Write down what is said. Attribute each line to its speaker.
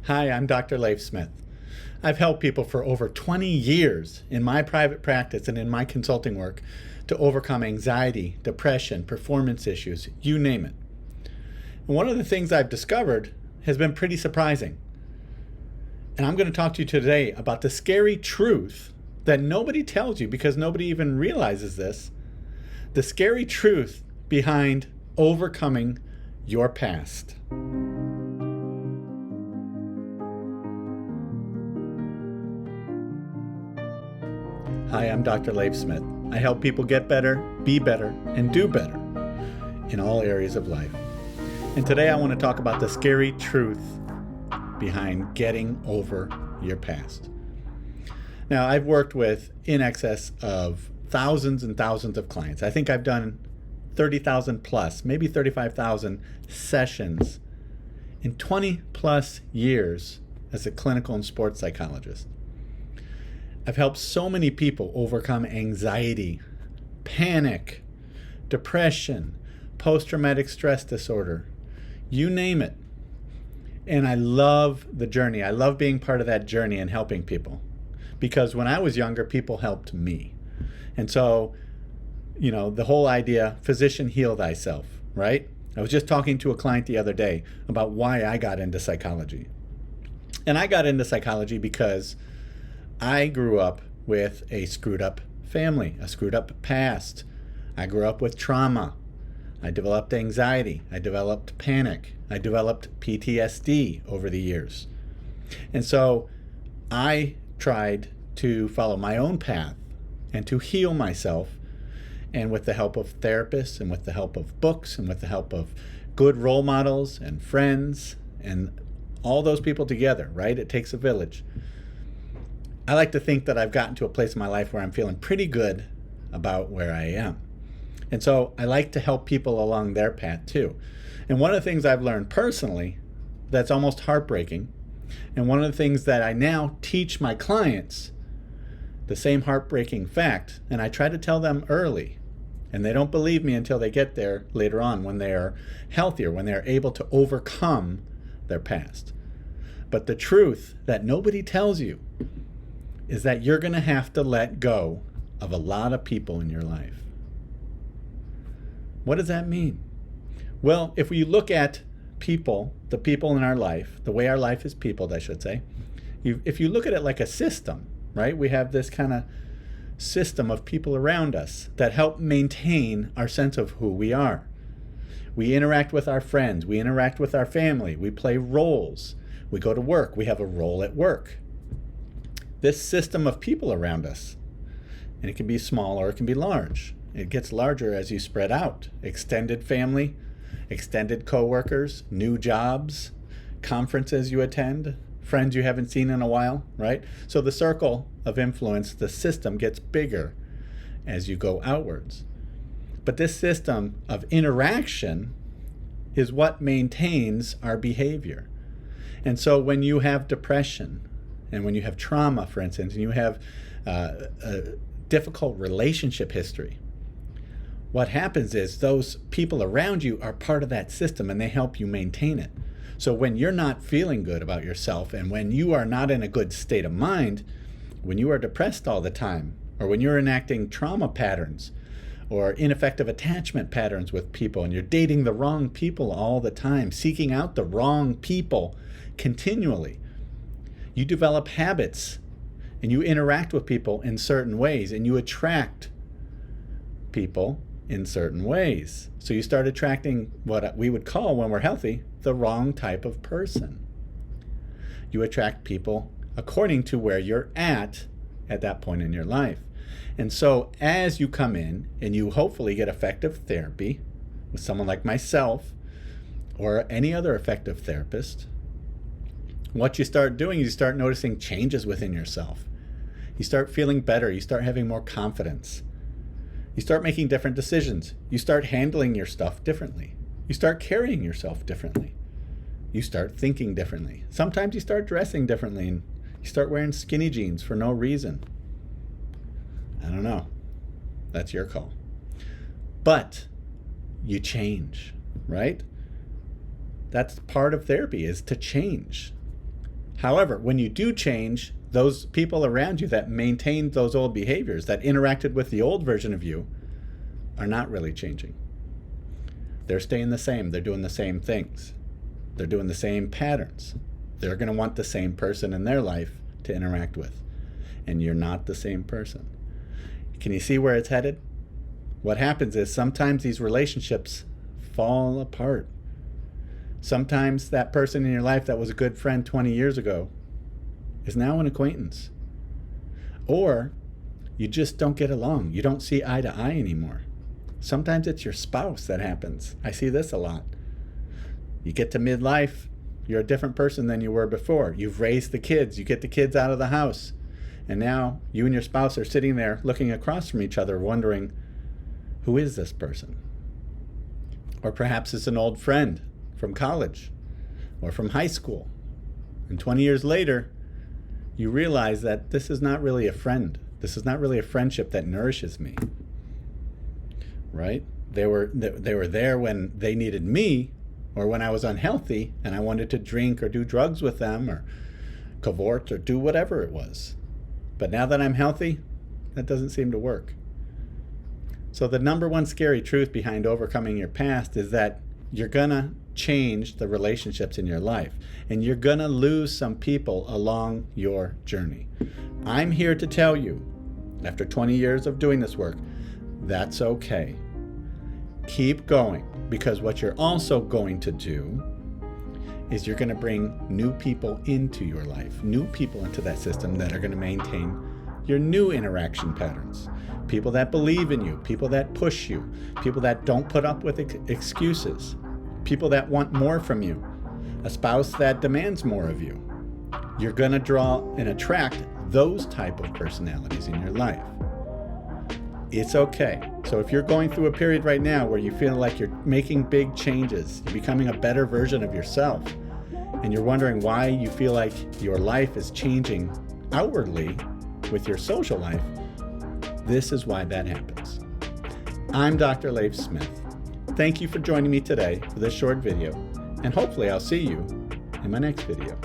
Speaker 1: Hi, I'm Dr. Leif Smith. I've helped people for over 20 years in my private practice and in my consulting work to overcome anxiety, depression, performance issues, you name it. And one of the things I've discovered has been pretty surprising. And I'm going to talk to you today about the scary truth that nobody tells you because nobody even realizes this. The scary truth behind overcoming your past. Hi, I'm Dr. Leif Smith. I help people get better, be better, and do better in all areas of life. And today I want to talk about the scary truth behind getting over your past. Now, I've worked with in excess of thousands and thousands of clients. I think I've done 30,000 plus, maybe 35,000 sessions in 20 plus years as a clinical and sports psychologist. I've helped so many people overcome anxiety, panic, depression, post-traumatic stress disorder, you name it. And I love the journey. I love being part of that journey and helping people. Because when I was younger, people helped me. And so, the whole idea, physician heal thyself, right? I was just talking to a client the other day about why I got into psychology. And I got into psychology because I grew up with a screwed up family, a screwed up past. I grew up with trauma. I developed anxiety. I developed panic. I developed PTSD over the years. And so I tried to follow my own path and to heal myself. And with the help of therapists and with the help of books and with the help of good role models and friends and all those people together, right? It takes a village. I like to think that I've gotten to a place in my life where I'm feeling pretty good about where I am. And so I like to help people along their path too. And one of the things I've learned personally that's almost heartbreaking, and one of the things that I now teach my clients, the same heartbreaking fact, and I try to tell them early, and they don't believe me until they get there later on when they are healthier, when they're able to overcome their past. But the truth that nobody tells you is that you're going to have to let go of a lot of people in your life. What does that mean? Well, if we look at people, the people in our life, the way our life is peopled, I should say, if you look at it like a system, right? We have this kind of system of people around us that help maintain our sense of who we are. We interact with our friends, we interact with our family, we play roles, we go to work, we have a role at work. This system of people around us, and it can be small or it can be large. It gets larger as you spread out. Extended family, extended coworkers, new jobs, conferences you attend, friends you haven't seen in a while, right? So the circle of influence, the system gets bigger as you go outwards. But this system of interaction is what maintains our behavior. And so when you have depression, and when you have trauma, for instance, and you have a difficult relationship history, what happens is those people around you are part of that system and they help you maintain it. So when you're not feeling good about yourself and when you are not in a good state of mind, when you are depressed all the time, or when you're enacting trauma patterns or ineffective attachment patterns with people and you're dating the wrong people all the time, seeking out the wrong people continually, you develop habits and you interact with people in certain ways and you attract people in certain ways. So you start attracting what we would call, when we're healthy, the wrong type of person. You attract people according to where you're at that point in your life. And so as you come in and you hopefully get effective therapy with someone like myself or any other effective therapist, what you start doing is you start noticing changes within yourself. You start feeling better. You start having more confidence. You start making different decisions. You start handling your stuff differently. You start carrying yourself differently. You start thinking differently. Sometimes you start dressing differently and you start wearing skinny jeans for no reason. I don't know. That's your call. But you change, right? That's part of therapy, is to change. However, when you do change, those people around you that maintained those old behaviors, that interacted with the old version of you, are not really changing. They're staying the same. They're doing the same things. They're doing the same patterns. They're going to want the same person in their life to interact with. And you're not the same person. Can you see where it's headed? What happens is sometimes these relationships fall apart. Sometimes that person in your life that was a good friend 20 years ago is now an acquaintance. Or you just don't get along. You don't see eye to eye anymore. Sometimes it's your spouse that happens. I see this a lot. You get to midlife, you're a different person than you were before. You've raised the kids, you get the kids out of the house, and now you and your spouse are sitting there looking across from each other wondering, who is this person? Or perhaps it's an old friend from college or from high school. And 20 years later, you realize that this is not really a friend. This is not really a friendship that nourishes me. Right? They were there when they needed me, or when I was unhealthy and I wanted to drink or do drugs with them or cavort or do whatever it was. But now that I'm healthy, that doesn't seem to work. So the number one scary truth behind overcoming your past is that you're gonna change the relationships in your life, and you're gonna lose some people along your journey. I'm here to tell you, after 20 years of doing this work, that's okay. Keep going, because what you're also going to do is you're going to bring new people into your life, new people into that system that are going to maintain your new interaction patterns. People that believe in you, people that push you, people that don't put up with excuses, people that want more from you, a spouse that demands more of you. You're going to draw and attract those type of personalities in your life. It's okay. So if you're going through a period right now where you feel like you're making big changes, you're becoming a better version of yourself, and you're wondering why you feel like your life is changing outwardly with your social life, this is why that happens. I'm Dr. Leif Smith. Thank you for joining me today for this short video, and hopefully I'll see you in my next video.